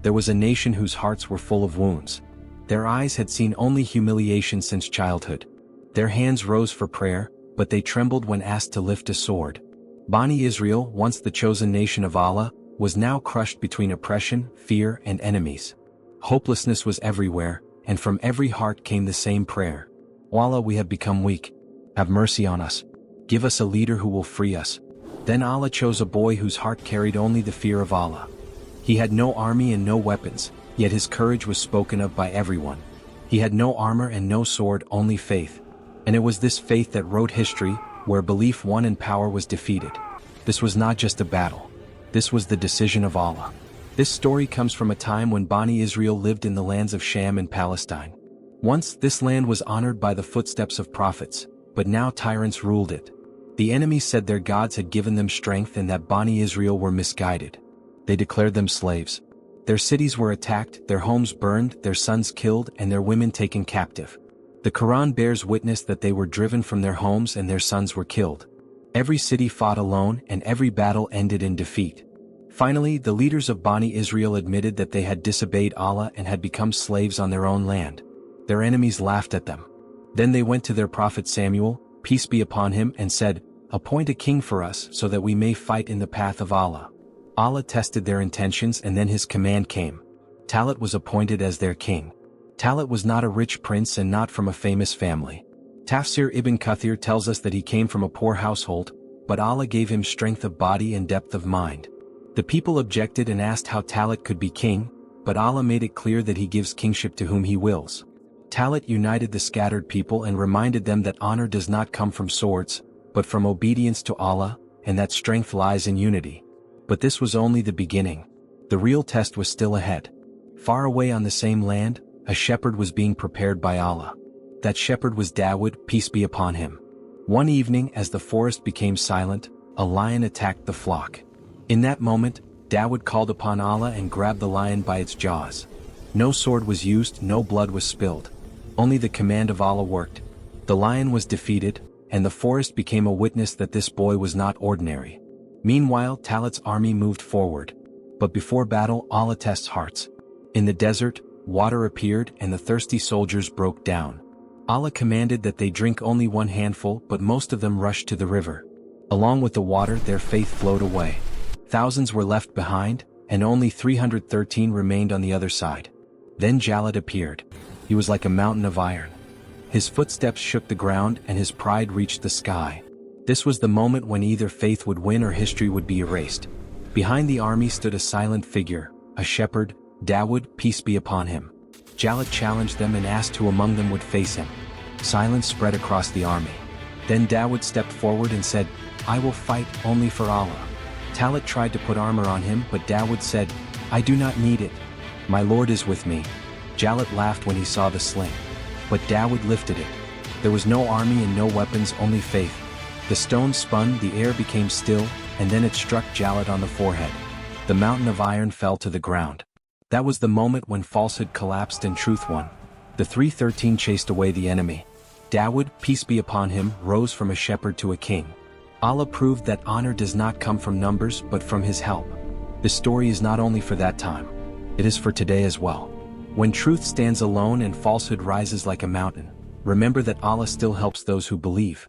There was a nation whose hearts were full of wounds. Their eyes had seen only humiliation since childhood. Their hands rose for prayer, but they trembled when asked to lift a sword. Bani Israel, once the chosen nation of Allah, was now crushed between oppression, fear, and enemies. Hopelessness was everywhere, and from every heart came the same prayer. "O Allah, we have become weak. Have mercy on us. Give us a leader who will free us." Then Allah chose a boy whose heart carried only the fear of Allah. He had no army and no weapons, yet his courage was spoken of by everyone. He had no armor and no sword, only faith. And it was this faith that wrote history, where belief won and power was defeated. This was not just a battle. This was the decision of Allah. This story comes from a time when Bani Israel lived in the lands of Sham and Palestine. Once, this land was honored by the footsteps of prophets, but now tyrants ruled it. The enemies said their gods had given them strength and that Bani Israel were misguided. They declared them slaves. Their cities were attacked, their homes burned, their sons killed, and their women taken captive. The Quran bears witness that they were driven from their homes and their sons were killed. Every city fought alone and every battle ended in defeat. Finally, the leaders of Bani Israel admitted that they had disobeyed Allah and had become slaves on their own land. Their enemies laughed at them. Then they went to their prophet Samuel, peace be upon him, and said, "Appoint a king for us so that we may fight in the path of Allah." Allah tested their intentions and then his command came. Talut was appointed as their king. Talut was not a rich prince and not from a famous family. Tafsir Ibn Kathir tells us that he came from a poor household, but Allah gave him strength of body and depth of mind. The people objected and asked how Talut could be king, but Allah made it clear that he gives kingship to whom he wills. Talut united the scattered people and reminded them that honor does not come from swords, but from obedience to Allah, and that strength lies in unity. But this was only the beginning. The real test was still ahead. Far away on the same land, a shepherd was being prepared by Allah. That shepherd was Dawood, peace be upon him. One evening, as the forest became silent, a lion attacked the flock. In that moment, Dawood called upon Allah and grabbed the lion by its jaws. No sword was used, no blood was spilled. Only the command of Allah worked. The lion was defeated, and the forest became a witness that this boy was not ordinary. Meanwhile, Talut's army moved forward. But before battle, Allah tests hearts. In the desert, water appeared and the thirsty soldiers broke down. Allah commanded that they drink only one handful, but most of them rushed to the river. Along with the water, their faith flowed away. Thousands were left behind, and only 313 remained on the other side. Then Jalut appeared. He was like a mountain of iron. His footsteps shook the ground and his pride reached the sky. This was the moment when either faith would win or history would be erased. Behind the army stood a silent figure, a shepherd, Dawood, peace be upon him. Jalut challenged them and asked who among them would face him. Silence spread across the army. Then Dawood stepped forward and said, "I will fight only for Allah." Talut tried to put armor on him, but Dawood said, "I do not need it. My Lord is with me." Jalut laughed when he saw the sling. But Dawood lifted it. There was no army and no weapons, only faith. The stone spun, the air became still, and then it struck Jalut on the forehead. The mountain of iron fell to the ground. That was the moment when falsehood collapsed and truth won. The 313 chased away the enemy. Dawood, peace be upon him, rose from a shepherd to a king. Allah proved that honor does not come from numbers but from his help. This story is not only for that time. It is for today as well. When truth stands alone and falsehood rises like a mountain, remember that Allah still helps those who believe.